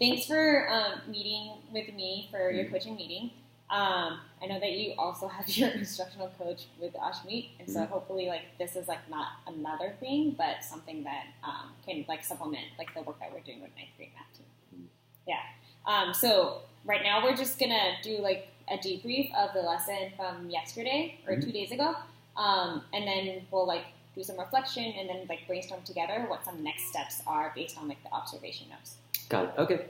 thanks for meeting with me for your coaching meeting. I know that you also have your instructional coach with Ashmeet, and so hopefully, like, this is like not another thing, but something that can like supplement like the work that we're doing with ninth grade math team. Yeah. So right now we're just gonna do like a debrief of the lesson from yesterday or 2 days ago, and then we'll like do some reflection and then like brainstorm together what some next steps are based on like the observation notes. Got it. Okay.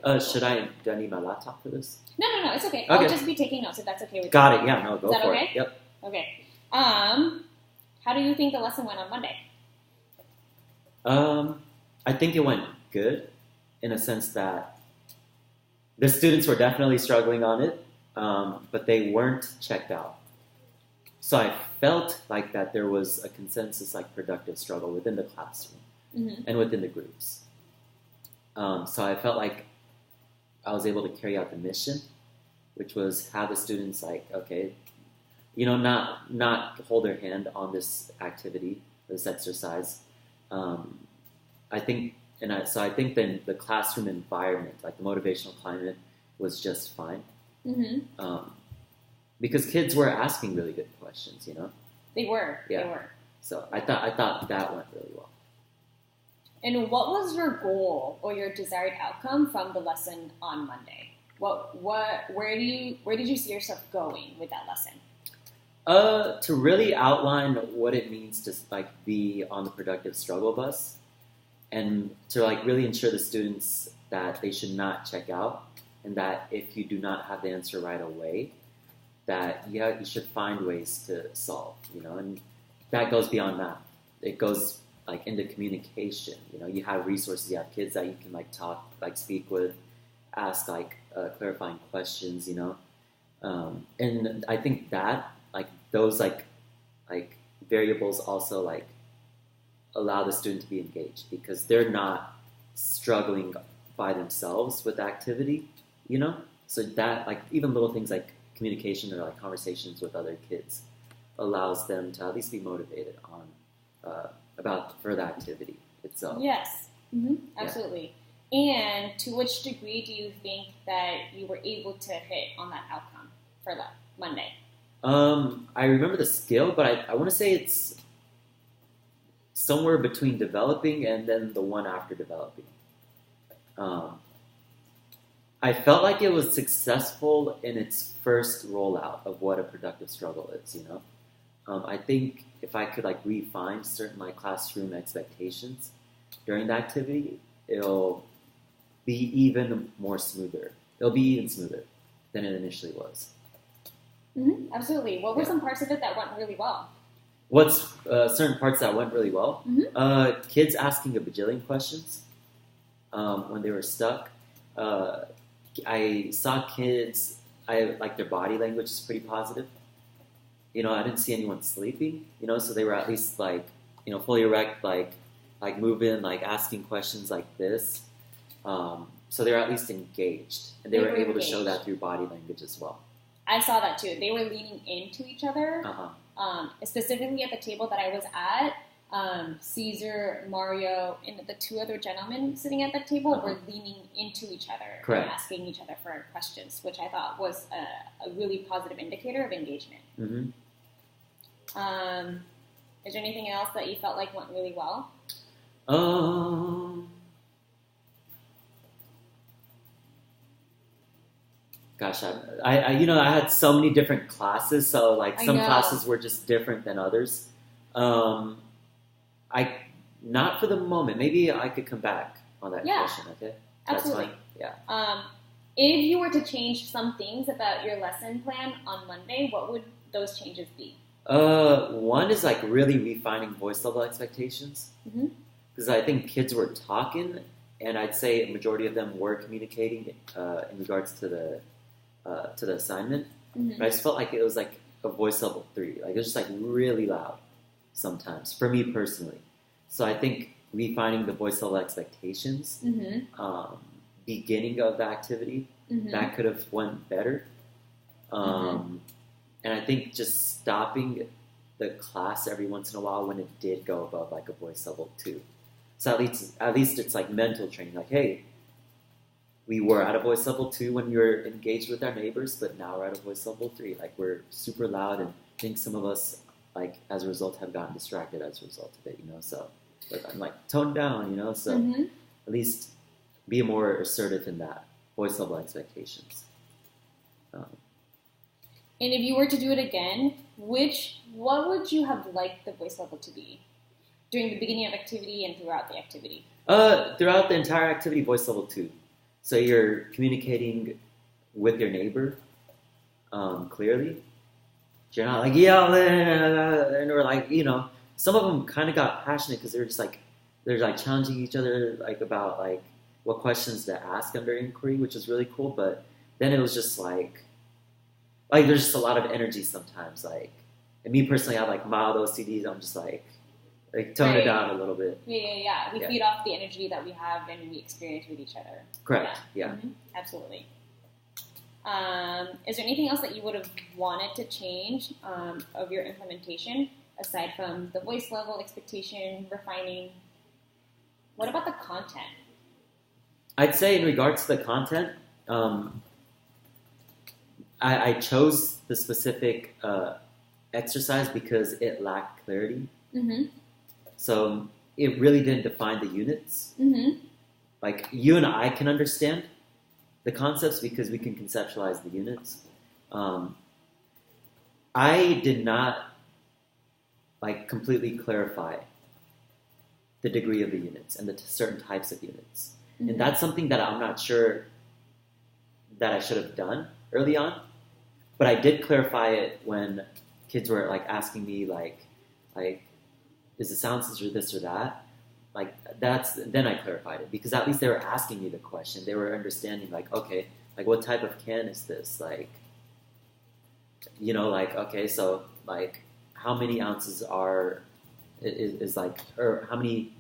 Do I need my laptop for this? No, it's okay. I'll just be taking notes if that's okay with you. Got it. Yeah, no, go for it. Yep. Okay. How do you think the lesson went on Monday? I think it went good in a sense that the students were definitely struggling on it, but they weren't checked out. So I felt like that there was a consensus, like productive struggle within the classroom and within the groups. So I felt like I was able to carry out the mission, which was have the students like, okay, not hold their hand on this activity, this exercise. I think then the classroom environment, like the motivational climate, was just fine. Because kids were asking really good questions, They were. Yeah. They were. So I thought that went really well. And what was your goal or your desired outcome from the lesson on Monday? Where did you see yourself going with that lesson? To really outline what it means to like be on the productive struggle bus, and to like really ensure the students that they should not check out, and that if you do not have the answer right away, that you should find ways to solve, and that goes beyond math. It goes like into communication. You have resources, you have kids that you can like talk, like speak with, ask like clarifying questions, and I think that like those like variables also like allow the student to be engaged because they're not struggling by themselves with activity, so that like even little things like communication or like conversations with other kids allows them to at least be motivated on for the activity itself. Yes, absolutely. And to which degree do you think that you were able to hit on that outcome for that Monday? I remember the skill, but I want to say it's somewhere between developing and then the one after developing. I felt like it was successful in its first rollout of what a productive struggle is, I think if I could like refine certain like classroom expectations during the activity, it'll be even more smoother. It'll be even smoother than it initially was. Absolutely. What were some parts of it that went really well? What's certain parts that went really well? Kids asking a bajillion questions when they were stuck. I saw kids, like their body language is pretty positive. I didn't see anyone sleeping, so they were at least like, fully erect, like moving, like asking questions like this. So they were at least engaged, and they were able to show that through body language as well. I saw that too. They were leaning into each other. Specifically at the table that I was at, Caesar, Mario, and the two other gentlemen sitting at the table were leaning into each other and asking each other for questions, which I thought was a really positive indicator of engagement. Is there anything else that you felt like went really well? Gosh, I had so many different classes, so like some classes were just different than others. Not for the moment. Maybe I could come back on that question. Okay, absolutely. That's fine. If you were to change some things about your lesson plan on Monday, what would those changes be? One is like really refining voice level expectations, because I think kids were talking, and I'd say a majority of them were communicating in regards to the assignment. But I just felt like it was like a voice level 3, like it was just like really loud sometimes for me personally. So I think refining the voice level expectations, beginning of the activity, that could have went better. And I think just stopping the class every once in a while when it did go above like a voice level 2. So at least it's like mental training. Like, hey, we were at a voice level 2 when we were engaged with our neighbors, but now we're at a voice level 3. Like we're super loud, and I think some of us, like as a result, have gotten distracted as a result of it. So but I'm like tone down. So at least be more assertive in that voice level expectations. And if you were to do it again, what would you have liked the voice level to be during the beginning of activity and throughout the activity? Throughout the entire activity, voice level 2. So you're communicating with your neighbor clearly. You're not like yelling, and we're like, some of them kind of got passionate because they're like challenging each other like about like what questions to ask under inquiry, which is really cool. But then it was just like there's just a lot of energy sometimes. Like, and me personally, I have like mild OCDs. I'm just like tone it down a little bit. Yeah. We feed off the energy that we have and we experience with each other. Correct. Yeah. Mm-hmm. Absolutely. Is there anything else that you would have wanted to change of your implementation aside from the voice level expectation, refining? What about the content? I'd say in regards to the content, I chose the specific exercise because it lacked clarity. Mm-hmm. So it really didn't define the units. Mm-hmm. Like you and I can understand the concepts because we can conceptualize the units. I did not completely clarify the degree of the units and the certain types of units. Mm-hmm. And that's something that I'm not sure that I should have done early on. But I did clarify it when kids were asking me is the sound scissor this or that? Then I clarified it because at least they were asking me the question. They were understanding okay, what type of can is this? Okay, so how many ounces is or how many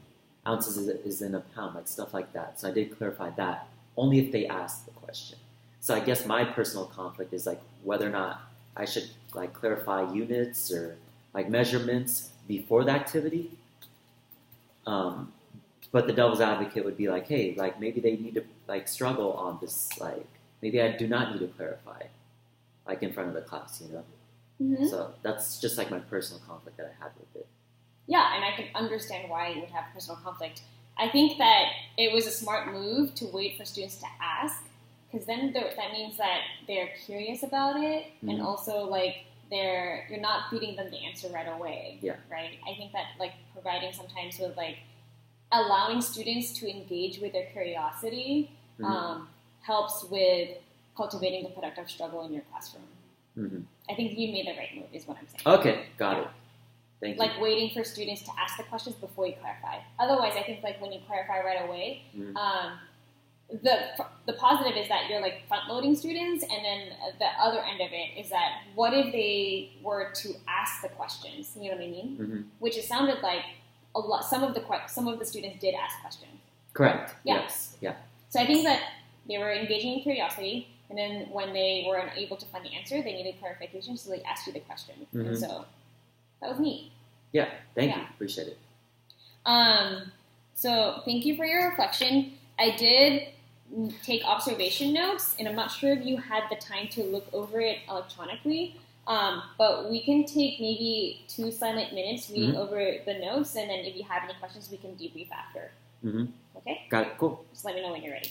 ounces is in a pound? Stuff like that. So I did clarify that only if they asked the question. So I guess my personal conflict is whether or not I should clarify units or measurements before the activity. But the devil's advocate would be hey, maybe they need to struggle on this. Maybe I do not need to clarify in front of the class, Mm-hmm. So that's just my personal conflict that I had with it. Yeah, and I can understand why you would have personal conflict. I think that it was a smart move to wait for students to ask, because then that means that they're curious about it, mm-hmm. and also you're not feeding them the answer right away. Yeah. Right. I think that providing sometimes with allowing students to engage with their curiosity mm-hmm. Helps with cultivating the productive struggle in your classroom. Mm-hmm. I think you made the right move, is what I'm saying. Okay, got it. Thank you. Waiting for students to ask the questions before you clarify. Otherwise, I think when you clarify right away, mm-hmm. The positive is that you're front loading students, and then the other end of it is that what if they were to ask the questions? You know what I mean? Mm-hmm. Which it sounded like a lot. Some of the students did ask questions. Correct. Yeah. Yes. Yeah. So I think that they were engaging in curiosity, and then when they were unable to find the answer, they needed clarification, so they asked you the question. Mm-hmm. And so that was neat. Yeah. Thank you. Appreciate it. So thank you for your reflection. I did take observation notes, and I'm not sure if you had the time to look over it electronically, but we can take maybe 2 silent minutes reading mm-hmm. over the notes, and then if you have any questions, we can debrief after. Mm-hmm. Okay? Got it. Cool. Just let me know when you're ready.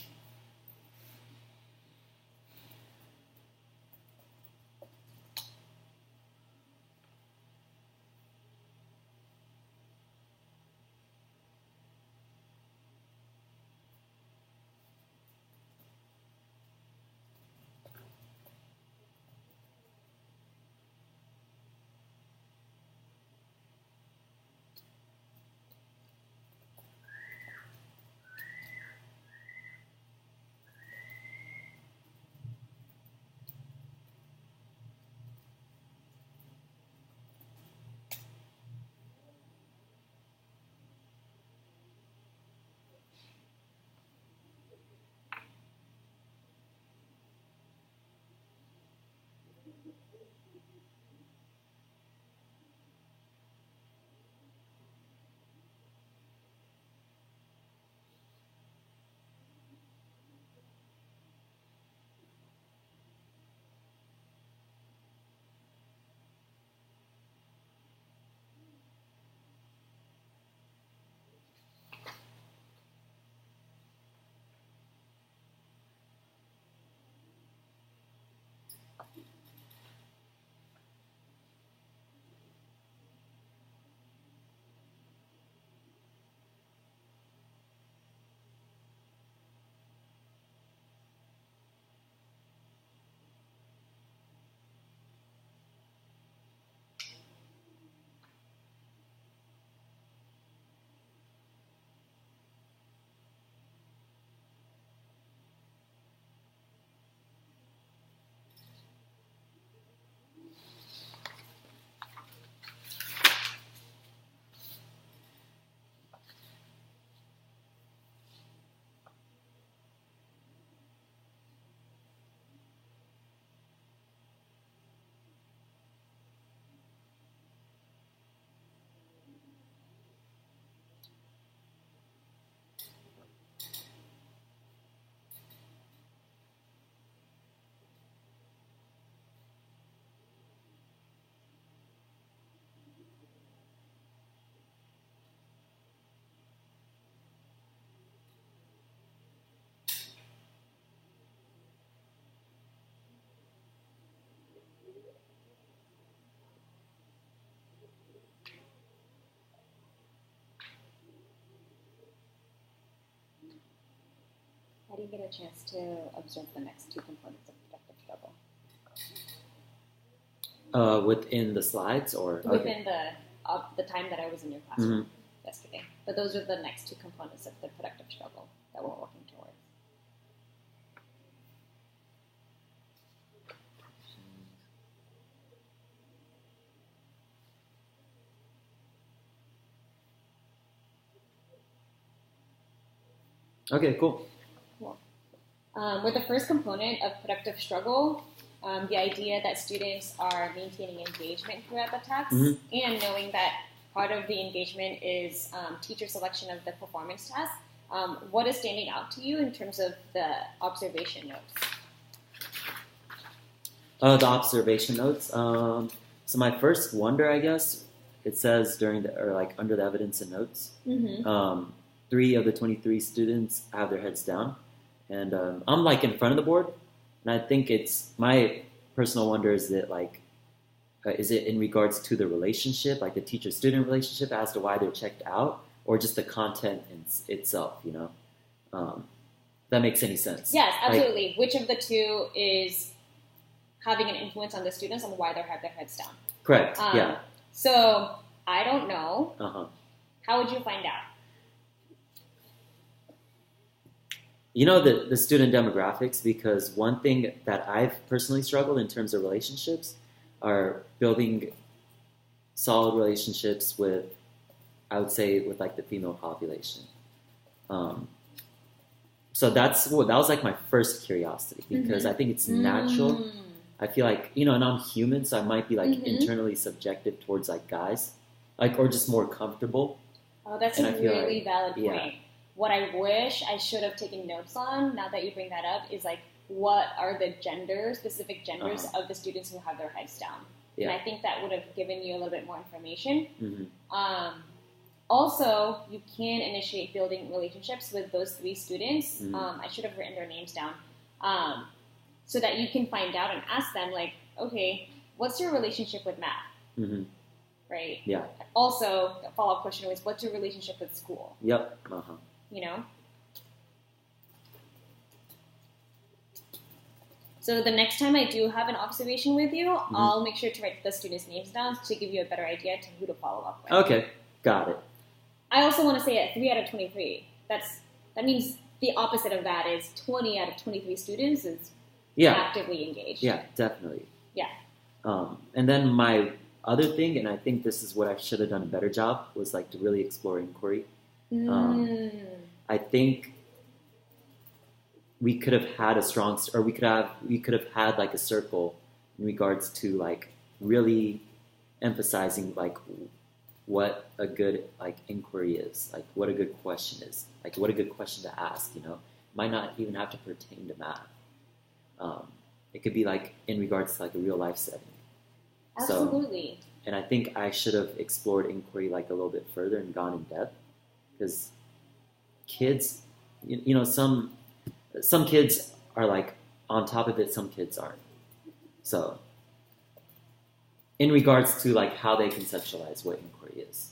How do you get a chance to observe the next two components of productive struggle? Within the slides or within the time that I was in your classroom yesterday. But those are the next two components of the productive struggle that we're working towards. Okay, cool. With the first component of productive struggle, the idea that students are maintaining engagement throughout the task and knowing that part of the engagement is teacher selection of the performance task. What is standing out to you in terms of the observation notes? The observation notes. So my first wonder, I guess, it says under the evidence and notes. 3 of the 23 students have their heads down, and I'm like in front of the board, and I think it's my personal wonder is that is it in regards to the relationship, like the teacher-student relationship, as to why they're checked out, or just the content itself? That makes any sense? Yes, absolutely. Which of the two is having an influence on the students on why they have their heads down? Correct. Yeah. So I don't know. How would you find out? The student demographics, because one thing that I've personally struggled in terms of relationships are building solid relationships with, I would say, with like the female population. So that was like my first curiosity, because I think it's natural. I feel like, and I'm human, so I might be like internally subjective towards like guys, or just more comfortable. Oh, that's a really valid point. Yeah. What I wish I should have taken notes on, now that you bring that up, is like, what are the specific genders of the students who have their heads down? Yeah. And I think that would have given you a little bit more information. Also, you can initiate building relationships with those 3 students. I should have written their names down. So that you can find out and ask them, like, okay, what's your relationship with math? Right? Yeah. Also, the follow-up question was, what's your relationship with school? Yep. So the next time I do have an observation with you, I'll make sure to write the students' names down to give you a better idea to who to follow up with. Okay, got it. I also want to say at 3 out of 23, that means the opposite of that is 20 out of 23 students is actively engaged. Yeah, definitely. Yeah. And then my other thing, and I think this is what I should have done a better job, was like to really explore inquiry. I think we could have had we could have had like a circle in regards to like really emphasizing like what a good like inquiry is, like what a good question is, like what a good question to ask. Might not even have to pertain to math. It could be like in regards to like a real life setting. Absolutely. And I think I should have explored inquiry like a little bit further and gone in depth, because kids, some kids are like on top of it, some kids aren't. So in regards to like how they conceptualize what inquiry is.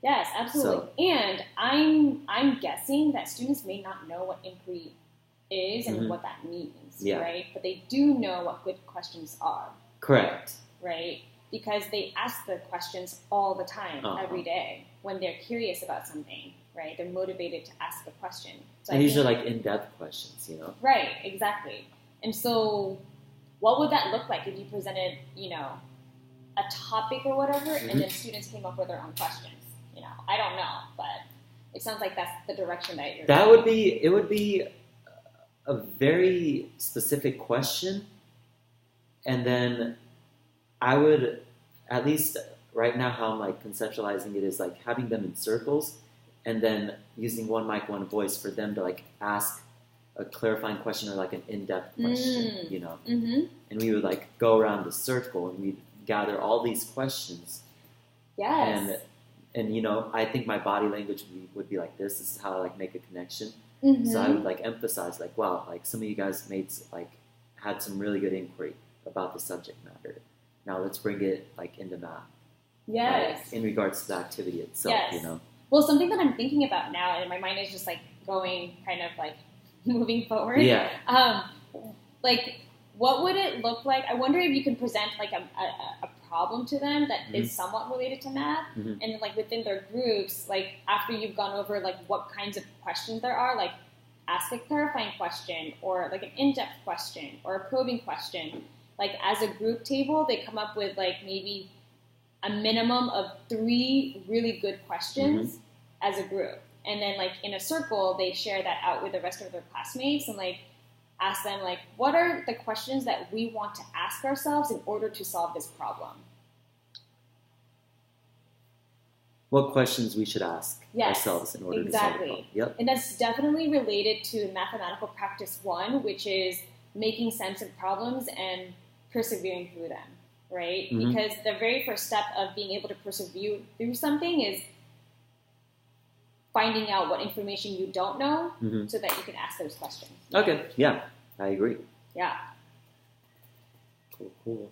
Yes, absolutely. And I'm guessing that students may not know what inquiry is and what that means, right? But they do know what good questions are. Correct. Right? Because they ask the questions all the time, every day, when they're curious about something, right? They're motivated to ask the question. So and these are like in-depth questions, Right, exactly. And so what would that look like if you presented, a topic or whatever, and then students came up with their own questions? I don't know, but it sounds like that's the direction that you're going. It would be a very specific question, and then I would, at least right now how I'm like conceptualizing it is like having them in circles and then using one mic, one voice for them to like ask a clarifying question or like an in-depth question, And we would like go around the circle and we'd gather all these questions. Yes. And I think my body language would be like this. This is how I like make a connection. So I would like emphasize like, wow, like some of you guys had some really good inquiry about the subject matter. Now let's bring it like into math. Yes. Like, in regards to the activity itself, Well, something that I'm thinking about now, and my mind is just like going kind of like moving forward. Yeah. Like, what would it look like? I wonder if you can present like a problem to them that is somewhat related to math, and then, like, within their groups, like, after you've gone over like what kinds of questions there are, like, ask a clarifying question or like an in-depth question or a probing question. Like, as a group table, they come up with like maybe a minimum of 3 really good questions as a group, and then, like, in a circle, they share that out with the rest of their classmates and, like, ask them, like, what are the questions that we want to ask ourselves in order to solve this problem? What questions we should ask ourselves in order to solve the problem. Yep. And that's definitely related to mathematical practice 1, which is making sense of problems and persevering through them, right? Because the very first step of being able to persevere through something is finding out what information you don't know so that you can ask those questions. Okay, yeah, I agree. Yeah. Cool.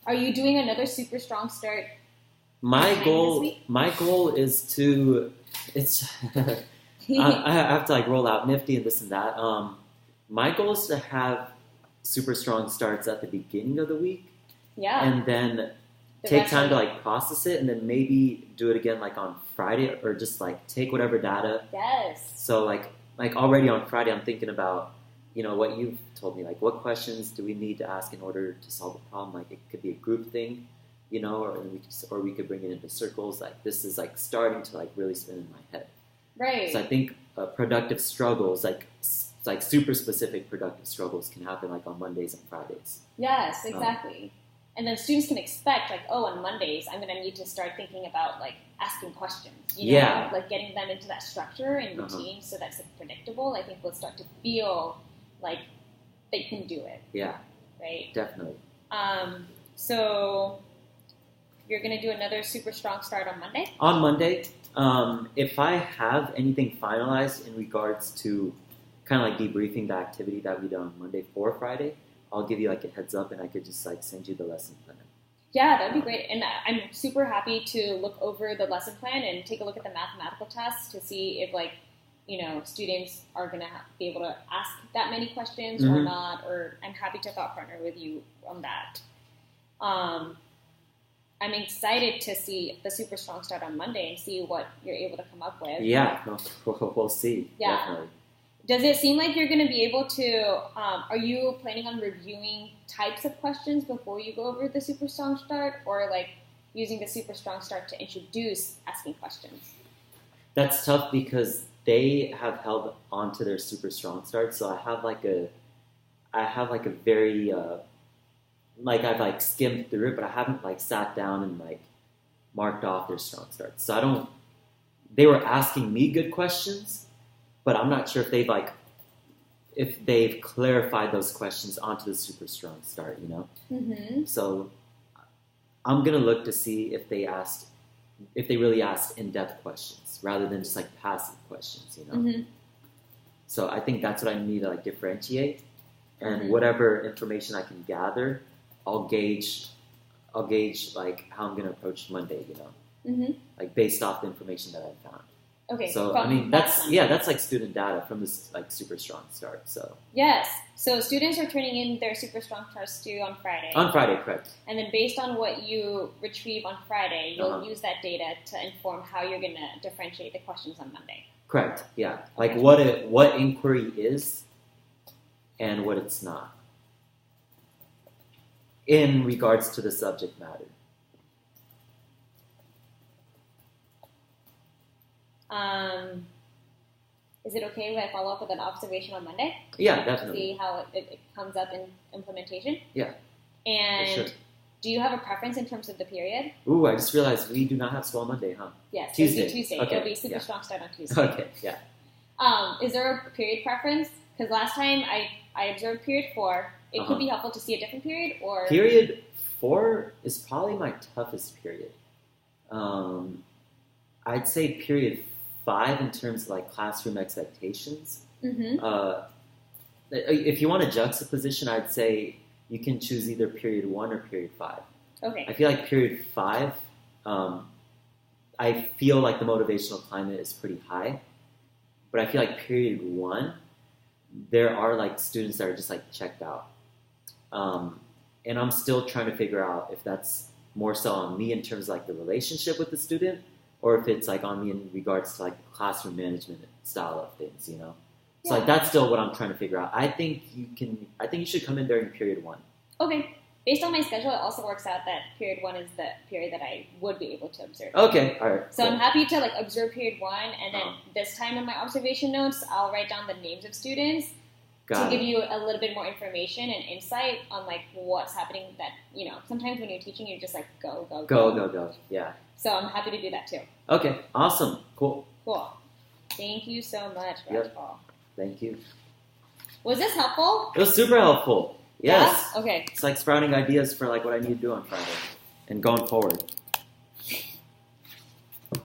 Are you doing another super strong start? My goal is to, I have to like roll out Nifty and this and that. My goal is to have super strong starts at the beginning of the week. Yeah. And then take time to like process it, and then maybe do it again like on Friday, or just like take whatever data. Yes. So like already on Friday, I'm thinking about, what you've told me, like what questions do we need to ask in order to solve a problem? Like it could be a group thing, or we could bring it into circles. Like this is like starting to like really spin in my head. Right. So I think productive struggles, like super specific productive struggles, can happen like on Mondays and Fridays. Yes, exactly. And then students can expect, like, oh, on Mondays, I'm going to need to start thinking about, like, asking questions. Like getting them into that structure and routine so that's like, predictable. I think we'll start to feel like they can do it. Yeah. Right? Definitely. So you're going to do another super strong start on Monday? On Monday. If I have anything finalized in regards to kind of like debriefing the activity that we did on Monday for Friday, I'll give you like a heads up, and I could just like send you the lesson plan. Yeah, that'd be great. And I'm super happy to look over the lesson plan and take a look at the mathematical tests to see if students are going to be able to ask that many questions or not. Or I'm happy to thought partner with you on that. I'm excited to see the super strong start on Monday and see what you're able to come up with. Yeah, we'll see. Yeah. Definitely. Does it seem like you're going to be able to, are you planning on reviewing types of questions before you go over the super strong start, or like using the super strong start to introduce asking questions? That's tough because they have held on to their super strong start. So I have like a very, I've like skimmed through it, but I haven't like sat down and like marked off their strong starts. So they were asking me good questions, but I'm not sure if they've clarified those questions onto the super strong start, So I'm gonna look to see if they really asked in-depth questions rather than just like passive questions, So I think that's what I need to like differentiate, and whatever information I can gather, I'll gauge like how I'm gonna approach Monday, like based off the information that I found. Okay. So that's like student data from this like super strong start. So yes. So students are turning in their super strong starts due on Friday. On Friday, correct. And then based on what you retrieve on Friday, you'll use that data to inform how you're going to differentiate the questions on Monday. Correct. Yeah. Like what inquiry is and what it's not in regards to the subject matter. Is it okay if I follow up with an observation on Monday? Yeah, definitely. See how it comes up in implementation? Yeah. And sure. Do you have a preference in terms of the period? Ooh, I just realized we do not have school on Monday, huh? Yes, Tuesday. Tuesday. Okay. It'll be super strong start on Tuesday. Okay, yeah. Is there a period preference? Because last time I observed period 4. It could be helpful to see a different period, or... Period 4 is probably my toughest period. I'd say period 5 in terms of like classroom expectations. If you want a juxtaposition, I'd say you can choose either period 1 or period 5. Okay. I feel like period 5, I feel like the motivational climate is pretty high, but But I feel like period 1, there are like students that are just like checked out. And I'm still trying to figure out if that's more so on me in terms of like the relationship with the student, or if it's like on me in regards to like classroom management style of things, you know? So like that's still what I'm trying to figure out. I think you should come in during period 1. Okay. Based on my schedule, it also works out that period 1 is the period that I would be able to observe. Okay, all right. So cool. I'm happy to like observe period 1, and then this time in my observation notes, I'll write down the names of students to give you a little bit more information and insight on like what's happening. That sometimes when you're teaching, you're just like go. Yeah. So I'm happy to do that too. Okay, awesome, cool. Thank you so much, Rajpal. Yep. Thank you. Was this helpful? It was super helpful. Yes. Yeah? Okay. It's like sprouting ideas for like what I need to do on Friday and going forward.